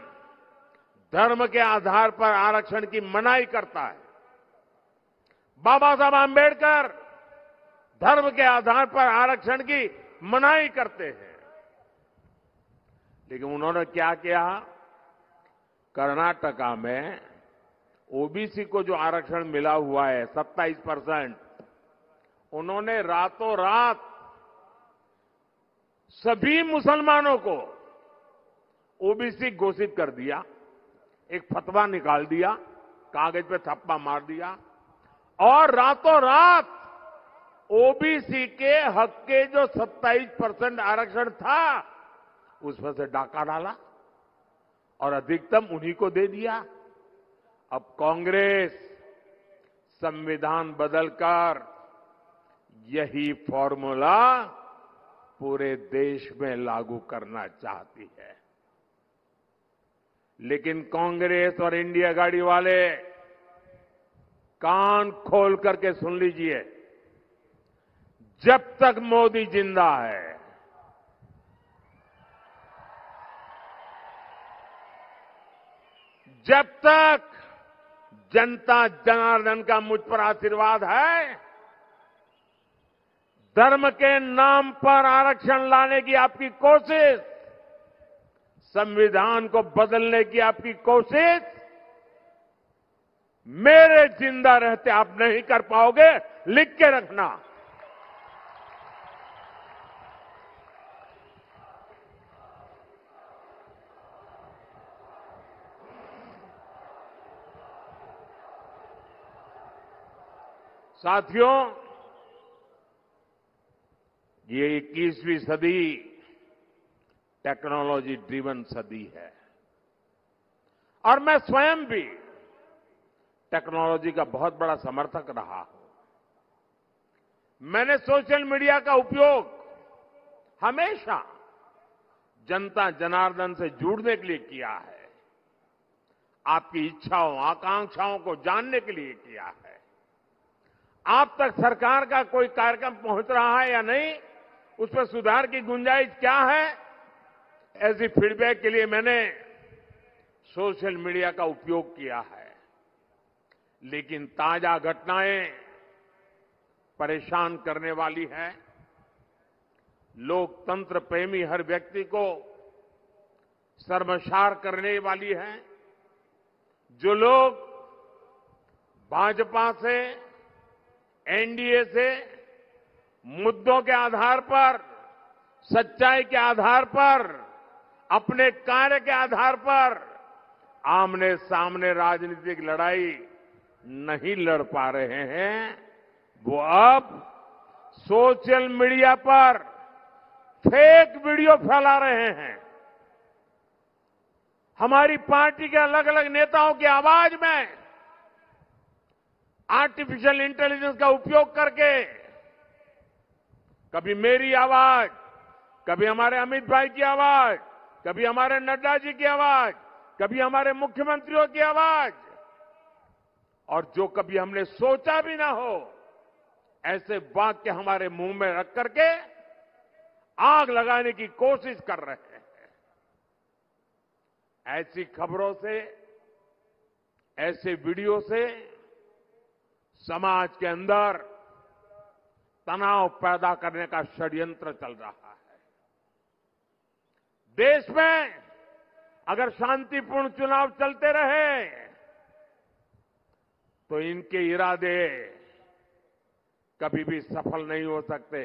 धर्म के आधार पर आरक्षण की मनाही करता है। बाबा साहब आंबेडकर धर्म के आधार पर आरक्षण की मनाही करते हैं। लेकिन उन्होंने क्या किया? कर्नाटका में ओबीसी को जो आरक्षण मिला हुआ है 27%, उन्होंने रातों रात सभी मुसलमानों को ओबीसी घोषित कर दिया। एक फतवा निकाल दिया, कागज पे थप्पा मार दिया और रातों रात ओबीसी के हक के जो 27% आरक्षण था उसमें से डाका डाला और अधिकतम उन्हीं को दे दिया। अब कांग्रेस संविधान बदलकर यही फॉर्मूला पूरे देश में लागू करना चाहती है। लेकिन कांग्रेस और इंडिया गाड़ी वाले कान खोल करके सुन लीजिए, जब तक मोदी जिंदा है, जब तक जनता जनार्दन का मुझ पर आशीर्वाद है, धर्म के नाम पर आरक्षण लाने की आपकी कोशिश, संविधान को बदलने की आपकी कोशिश मेरे जिंदा रहते आप नहीं कर पाओगे, लिख के रखना। साथियों, ये 21वीं सदी टेक्नोलॉजी ड्रिवन सदी है और मैं स्वयं भी टेक्नोलॉजी का बहुत बड़ा समर्थक रहा हूं। मैंने सोशल मीडिया का उपयोग हमेशा जनता जनार्दन से जुड़ने के लिए किया है, आपकी इच्छाओं आकांक्षाओं को जानने के लिए किया है। आप तक सरकार का कोई कार्यक्रम पहुंच रहा है या नहीं, उस पर सुधार की गुंजाइश क्या है, ऐसी फीडबैक के लिए मैंने सोशल मीडिया का उपयोग किया है। लेकिन ताजा घटनाएं परेशान करने वाली है। लोकतंत्र प्रेमी हर व्यक्ति को शर्मसार करने वाली है। जो लोग भाजपा से, एनडीए से मुद्दों के आधार पर, सच्चाई के आधार पर, अपने कार्य के आधार पर आमने सामने राजनीतिक लड़ाई नहीं लड़ पा रहे हैं, वो अब सोशल मीडिया पर फेक वीडियो फैला रहे हैं। हमारी पार्टी के अलग अलग नेताओं की आवाज में आर्टिफिशियल इंटेलिजेंस का उपयोग करके कभी मेरी आवाज, कभी हमारे अमित भाई की आवाज, कभी हमारे नड्डा जी की आवाज, कभी हमारे मुख्यमंत्रियों की आवाज, और जो कभी हमने सोचा भी ना हो ऐसे वाक्य हमारे मुंह में रख करके आग लगाने की कोशिश कर रहे हैं। ऐसी खबरों से, ऐसे वीडियो से समाज के अंदर तनाव पैदा करने का षड्यंत्र चल रहा है। देश में अगर शांतिपूर्ण चुनाव चलते रहे तो इनके इरादे कभी भी सफल नहीं हो सकते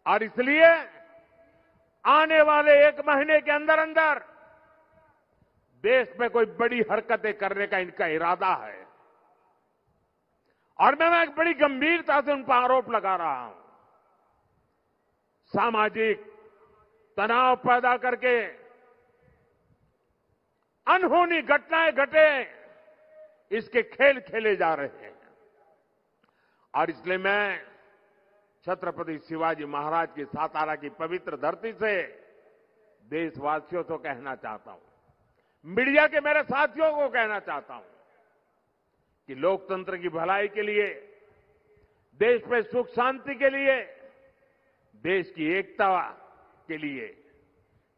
और इसलिए आने वाले 1 महीने के अंदर अंदर देश में कोई बड़ी हरकतें करने का इनका इरादा है। और मैं एक बड़ी गंभीरता से उन पर आरोप लगा रहा हूं। सामाजिक तनाव पैदा करके अनहोनी घटनाएं घटे, इसके खेल खेले जा रहे हैं। और इसलिए मैं छत्रपति शिवाजी महाराज की सातारा की पवित्र धरती से देशवासियों को कहना चाहता हूं, मीडिया के मेरे साथियों को कहना चाहता हूं कि लोकतंत्र की भलाई के लिए, देश में सुख शांति के लिए, देश की एकता के लिए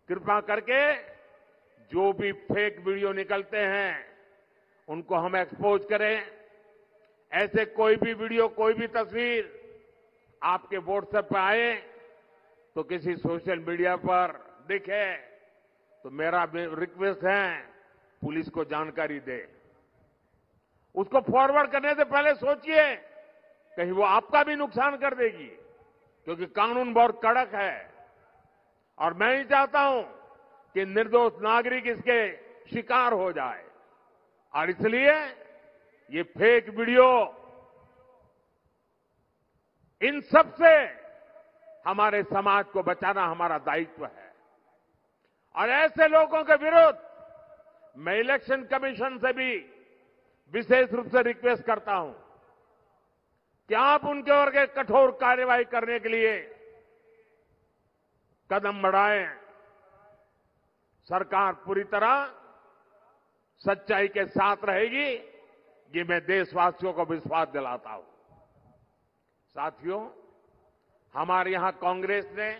कृपा करके जो भी फेक वीडियो निकलते हैं उनको हम एक्सपोज करें। ऐसे कोई भी वीडियो, कोई भी तस्वीर आपके व्हाट्सएप पर आए तो किसी सोशल मीडिया पर दिखे तो मेरा रिक्वेस्ट है पुलिस को जानकारी दे। उसको फॉरवर्ड करने से पहले सोचिए कहीं वो आपका भी नुकसान कर देगी, क्योंकि कानून बहुत कड़क है और मैं नहीं चाहता हूं कि निर्दोष नागरिक इसके शिकार हो जाए। और इसलिए ये फेक वीडियो, इन सब से हमारे समाज को बचाना हमारा दायित्व है। और ऐसे लोगों के विरुद्ध मैं इलेक्शन कमीशन से भी विशेष रूप से रिक्वेस्ट करता हूं कि आप उनके ओर के कठोर कार्रवाई करने के लिए कदम बढ़ाएं। सरकार पूरी तरह सच्चाई के साथ रहेगी, ये मैं देशवासियों को विश्वास दिलाता हूं। साथियों, हमारे यहां कांग्रेस ने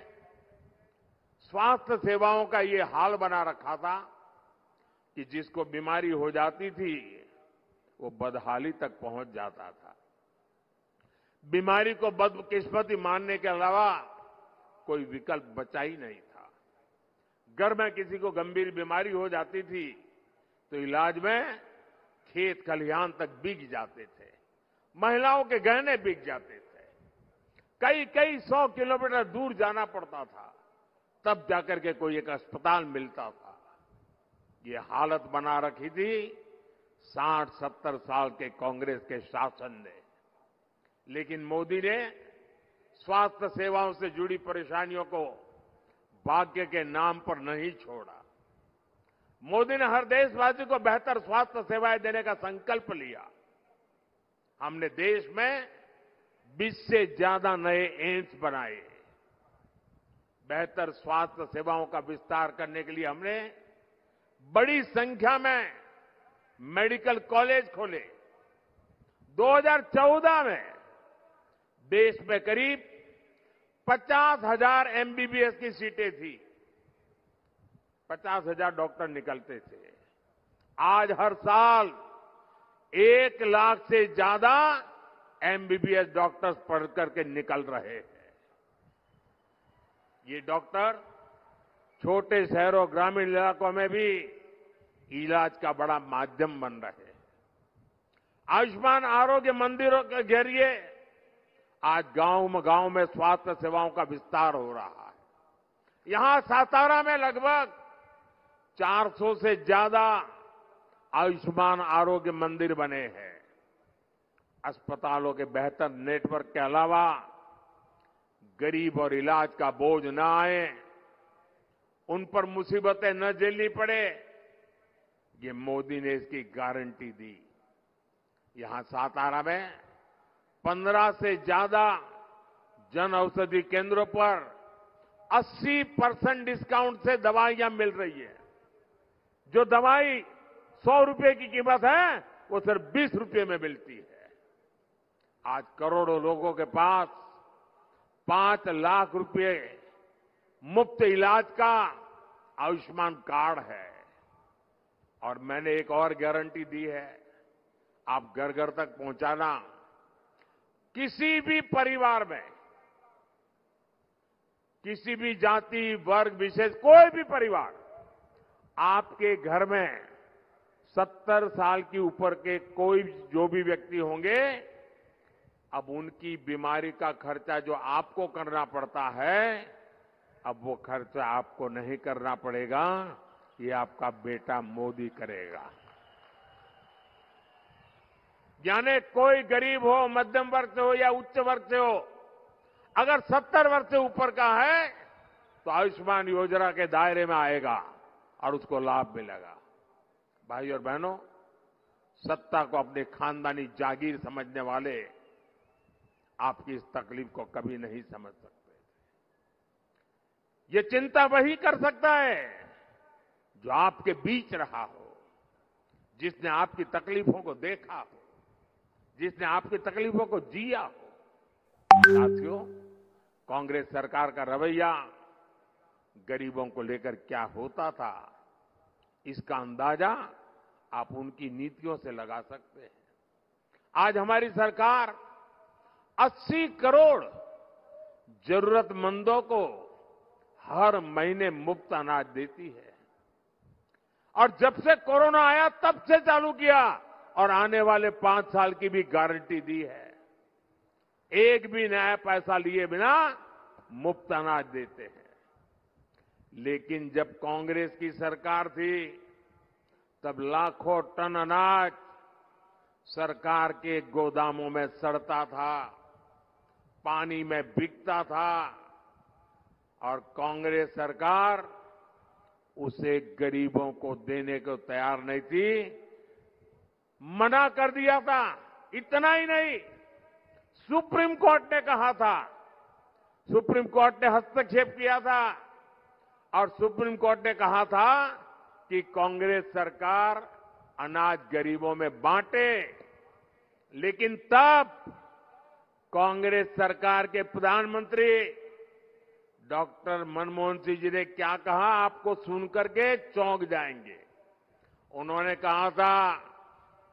स्वास्थ्य सेवाओं का ये हाल बना रखा था कि जिसको बीमारी हो जाती थी वो बदहाली तक पहुंच जाता था। बीमारी को बदकिस्मती मानने के अलावा कोई विकल्प बचा ही नहीं था। घर में किसी को गंभीर बीमारी हो जाती थी तो इलाज में खेत खलिहान तक बिक जाते थे, महिलाओं के गहने बिक जाते थे, कई कई 100 किलोमीटर दूर जाना पड़ता था, तब जाकर के कोई एक अस्पताल मिलता था। ये हालत बना रखी थी 60-70 साल के कांग्रेस के शासन ने। लेकिन मोदी ने स्वास्थ्य सेवाओं से जुड़ी परेशानियों को भाग्य के नाम पर नहीं छोड़ा। मोदी ने हर देशवासी को बेहतर स्वास्थ्य सेवाएं देने का संकल्प लिया। हमने देश में 20 से ज्यादा नए एम्स बनाए। बेहतर स्वास्थ्य सेवाओं का विस्तार करने के लिए हमने बड़ी संख्या में मेडिकल कॉलेज खोले। 2014 में देश में करीब 50,000 एमबीबीएस की सीटें थी, 50,000 डॉक्टर निकलते थे। आज हर साल 1 लाख से ज्यादा एमबीबीएस डॉक्टर्स पढ़ करके निकल रहे हैं। ये डॉक्टर छोटे शहरों, ग्रामीण इलाकों में भी इलाज का बड़ा माध्यम बन रहे हैं। आयुष्मान आरोग्य मंदिरों के जरिए आज गांव में स्वास्थ्य सेवाओं का विस्तार हो रहा है। यहां सातारा में लगभग 400 से ज्यादा आयुष्मान आरोग्य मंदिर बने हैं। अस्पतालों के बेहतर नेटवर्क के अलावा गरीब और इलाज का बोझ न आए, उन पर मुसीबतें न झेलनी पड़े, ये मोदी ने इसकी गारंटी दी। यहां सातारा में 15 से ज्यादा जन औषधि केंद्रों पर 80% डिस्काउंट से दवाइयां मिल रही है। जो दवाई 100 रुपए की कीमत है वो सिर्फ 20 रुपए में मिलती है। आज करोड़ों लोगों के पास 5 लाख रुपए मुफ्त इलाज का आयुष्मान कार्ड है। और मैंने एक और गारंटी दी है, आप घर घर तक पहुंचाना। किसी भी परिवार में, किसी भी जाति, वर्ग, विशेष, कोई भी परिवार, आपके घर में 70 साल की ऊपर के कोई जो भी व्यक्ति होंगे, अब उनकी बीमारी का खर्चा जो आपको करना पड़ता है, अब वो खर्चा आपको नहीं करना पड़ेगा, ये आपका बेटा मोदी करेगा। यानी कोई गरीब हो, मध्यम वर्ग से हो या उच्च वर्ग से हो, अगर 70 वर्ष से ऊपर का है तो आयुष्मान योजना के दायरे में आएगा और उसको लाभ मिलेगा। भाई और बहनों, सत्ता को अपने खानदानी जागीर समझने वाले आपकी इस तकलीफ को कभी नहीं समझ सकते। ये चिंता वही कर सकता है जो आपके बीच रहा हो, जिसने आपकी तकलीफों को देखा हो, जिसने आपकी तकलीफों को जिया हो। साथियों, कांग्रेस सरकार का रवैया गरीबों को लेकर क्या होता था, इसका अंदाजा आप उनकी नीतियों से लगा सकते हैं। आज हमारी सरकार 80 करोड़ जरूरतमंदों को हर महीने मुफ्त अनाज देती है और जब से कोरोना आया तब से चालू किया और आने वाले 5 साल की भी गारंटी दी है। एक भी नया पैसा लिए बिना मुफ्त अनाज देते हैं। लेकिन जब कांग्रेस की सरकार थी तब लाखों टन अनाज सरकार के गोदामों में सड़ता था, पानी में बिकता था और कांग्रेस सरकार उसे गरीबों को देने को तैयार नहीं थी, मना कर दिया था। इतना ही नहीं, सुप्रीम कोर्ट ने कहा था, सुप्रीम कोर्ट ने हस्तक्षेप किया था और सुप्रीम कोर्ट ने कहा था कि कांग्रेस सरकार अनाज गरीबों में बांटे। लेकिन तब कांग्रेस सरकार के प्रधानमंत्री डॉक्टर मनमोहन सिंह जी ने क्या कहा, आपको सुनकर के चौंक जाएंगे। उन्होंने कहा था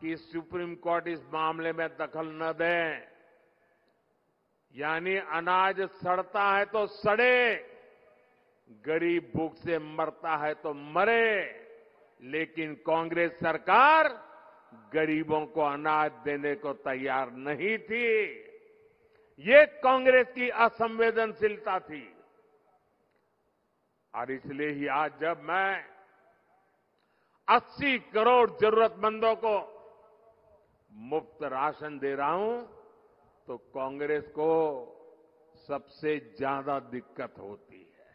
कि सुप्रीम कोर्ट इस मामले में दखल न दे, यानी अनाज सड़ता है तो सड़े, गरीब भूख से मरता है तो मरे, लेकिन कांग्रेस सरकार गरीबों को अनाज देने को तैयार नहीं थी। ये कांग्रेस की असंवेदनशीलता थी। और इसलिए ही आज जब मैं 80 करोड़ जरूरतमंदों को मुफ्त राशन दे रहा हूं तो कांग्रेस को सबसे ज्यादा दिक्कत होती है।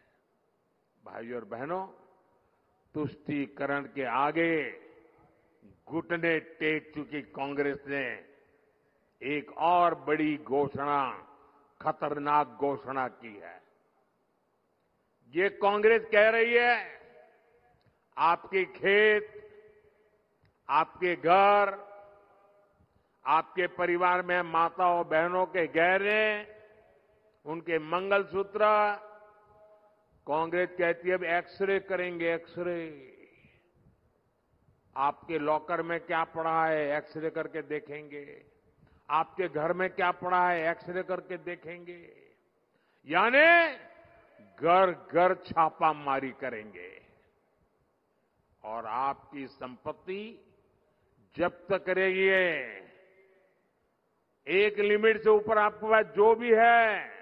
भाइयों और बहनों, तुष्टीकरण के आगे घुटने टेक चुकी कांग्रेस ने एक और बड़ी घोषणा, खतरनाक घोषणा की है। ये कांग्रेस कह रही है आपके खेत, आपके घर, आपके परिवार में माताओं बहनों के गहने, उनके मंगलसूत्र, कांग्रेस कहती है अब एक्सरे करेंगे, एक्सरे। आपके लॉकर में क्या पड़ा है, एक्सरे करके देखेंगे। आपके घर में क्या पड़ा है, एक्सरे करके देखेंगे। यानी घर घर छापामारी करेंगे और आपकी संपत्ति जब्त करेगी। एक लिमिट से ऊपर आपके पास जो भी है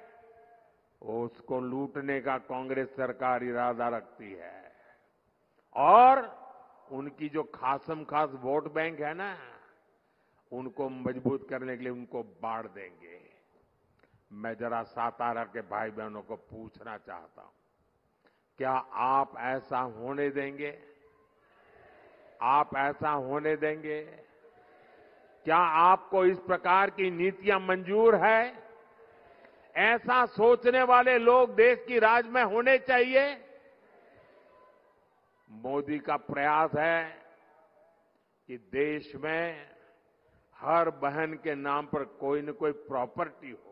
उसको लूटने का कांग्रेस सरकार इरादा रखती है। और उनकी जो खासम खास वोट बैंक है ना, उनको मजबूत करने के लिए उनको बाढ़ देंगे। मैं जरा सातारा के भाई बहनों को पूछना चाहता हूं, क्या आप ऐसा होने देंगे? आप ऐसा होने देंगे? क्या आपको इस प्रकार की नीतियां मंजूर है? ऐसा सोचने वाले लोग देश की राज में होने चाहिए। मोदी का प्रयास है कि देश में हर बहन के नाम पर कोई न कोई प्रॉपर्टी हो,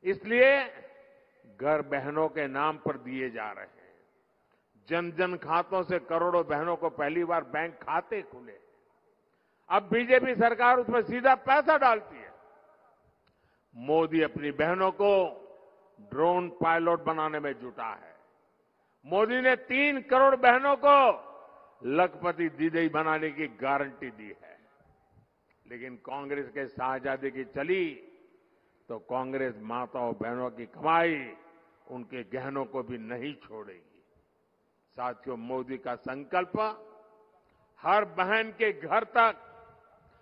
इसलिए घर बहनों के नाम पर दिए जा रहे हैं। जन जन खातों से करोड़ों बहनों को पहली बार बैंक खाते खुले। अब बीजेपी सरकार उसमें सीधा पैसा डालती है। मोदी अपनी बहनों को ड्रोन पायलट बनाने में जुटा है। मोदी ने 3 करोड़ बहनों को लखपति दीदी बनाने की गारंटी दी है। लेकिन कांग्रेस के शाहजादे की चली तो कांग्रेस माताओं बहनों की कमाई, उनके गहनों को भी नहीं छोड़ेगी। साथियों, मोदी का संकल्प हर बहन के घर तक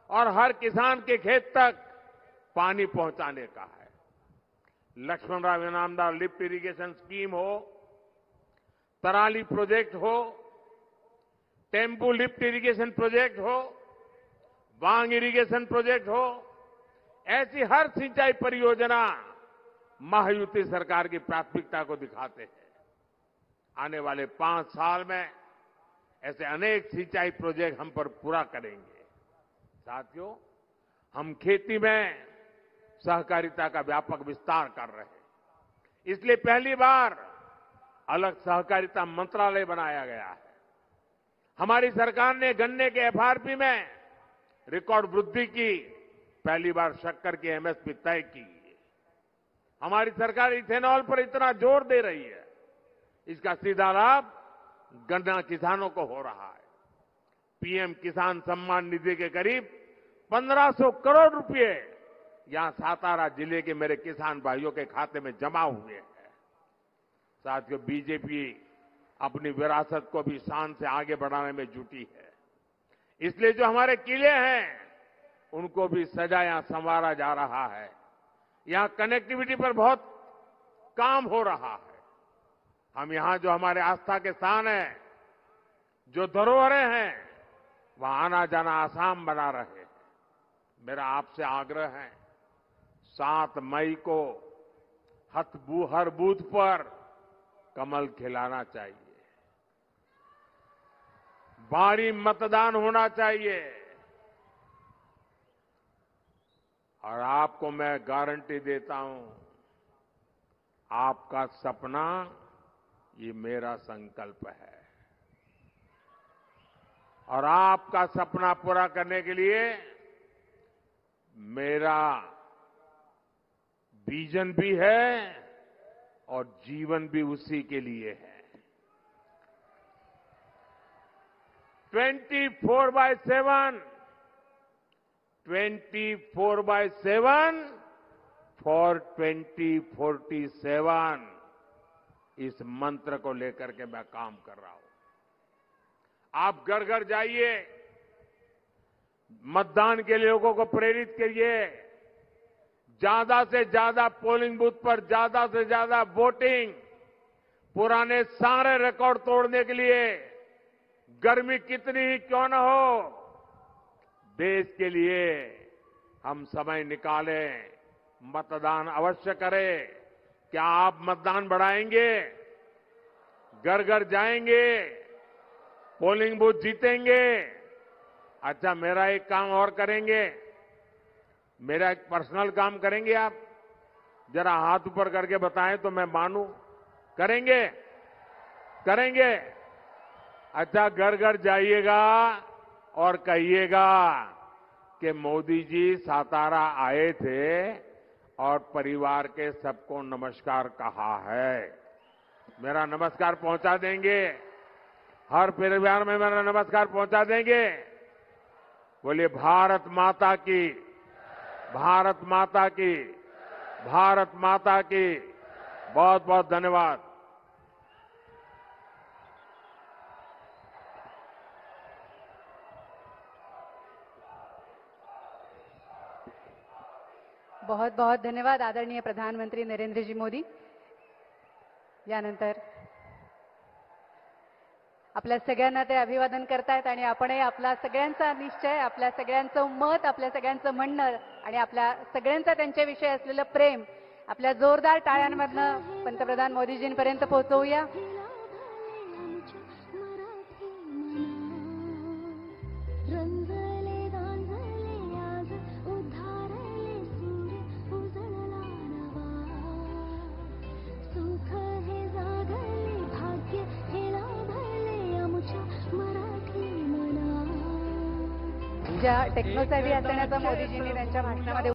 और हर किसान के खेत तक पानी पहुंचाने का है। Laxman Rao Inamdar lift irrigation scheme हो, तराली प्रोजेक्ट हो, टेम्पू लिफ्ट इरिगेशन प्रोजेक्ट हो, वांग इरिगेशन प्रोजेक्ट हो, ऐसी हर सिंचाई परियोजना महायुति सरकार की प्राथमिकता को दिखाते हैं। आने वाले 5 साल में ऐसे अनेक सिंचाई प्रोजेक्ट हम पर पूरा करेंगे। साथियों, हम खेती में सहकारिता का व्यापक विस्तार कर रहे हैं। इसलिए पहली बार अलग सहकारिता मंत्रालय बनाया गया है। हमारी सरकार ने गन्ने के एफआरपी में रिकॉर्ड वृद्धि की, पहली बार शक्कर की एमएसपी तय की। हमारी सरकार इथेनॉल पर इतना जोर दे रही है, इसका सीधा लाभ गन्ना किसानों को हो रहा है। पीएम किसान सम्मान निधि के करीब 1500 करोड़ रुपए यहां सातारा जिले के मेरे किसान भाइयों के खाते में जमा हुए हैं। साथियों, बीजेपी अपनी विरासत को भी शान से आगे बढ़ाने में जुटी है। इसलिए जो हमारे किले हैं उनको भी सजाया संवारा जा रहा है। यहां कनेक्टिविटी पर बहुत काम हो रहा है। हम यहां जो हमारे आस्था के स्थान है, जो धरोहरें हैं, वहां आना जाना आसान बना रहे हैं। मेरा आपसे आग्रह है, 7 मई को हर बूथ पर कमल खिलाना चाहिए, भारी मतदान होना चाहिए। और आपको मैं गारंटी देता हूं, आपका सपना ये मेरा संकल्प है। और आपका सपना पूरा करने के लिए मेरा विजन भी है और जीवन भी उसी के लिए है। 24/7 फॉर 2047 इस मंत्र को लेकर के मैं काम कर रहा हूं। आप घर घर जाइए, मतदान के लिए लोगों को प्रेरित करिए, ज्यादा से ज्यादा पोलिंग बूथ पर ज्यादा से ज्यादा वोटिंग, पुराने सारे रिकॉर्ड तोड़ने के लिए गर्मी कितनी ही क्यों न हो, देश के लिए हम समय निकालें, मतदान अवश्य करें। क्या आप मतदान बढ़ाएंगे? घर घर जाएंगे, पोलिंग बूथ जीतेंगे? अच्छा, मेरा एक काम और करेंगे, मेरा एक पर्सनल काम करेंगे आप? जरा हाथ ऊपर करके बताएं तो मैं मानूं। करेंगे? करेंगे? अच्छा, घर घर जाइएगा और कहिएगा कि मोदी जी सातारा आए थे और परिवार के सबको नमस्कार कहा है। मेरा नमस्कार पहुंचा देंगे? हर परिवार में मेरा नमस्कार पहुंचा देंगे? बोलिए भारत माता की, भारत माता की, भारत माता की। बहुत बहुत धन्यवाद। बहुत बहुत धन्यवाद आदरणीय प्रधानमंत्री नरेंद्रजी मोदी। यानंतर आपल्या सगळ्यांना ते अभिवादन करतायत आणि आपणही आपला सगळ्यांचा निश्चय, आपल्या सगळ्यांचं मत, आपल्या सगळ्यांचं म्हणणं आणि आपल्या सगळ्यांचं त्यांच्याविषयी असलेलं प्रेम आपल्या जोरदार टाळ्यांमधनं पंतप्रधान मोदीजींपर्यंत पोहोचवूया। ज्या टेक्नो सेव्ही असण्याचा मोदीजींनी त्यांच्या भाषणामध्ये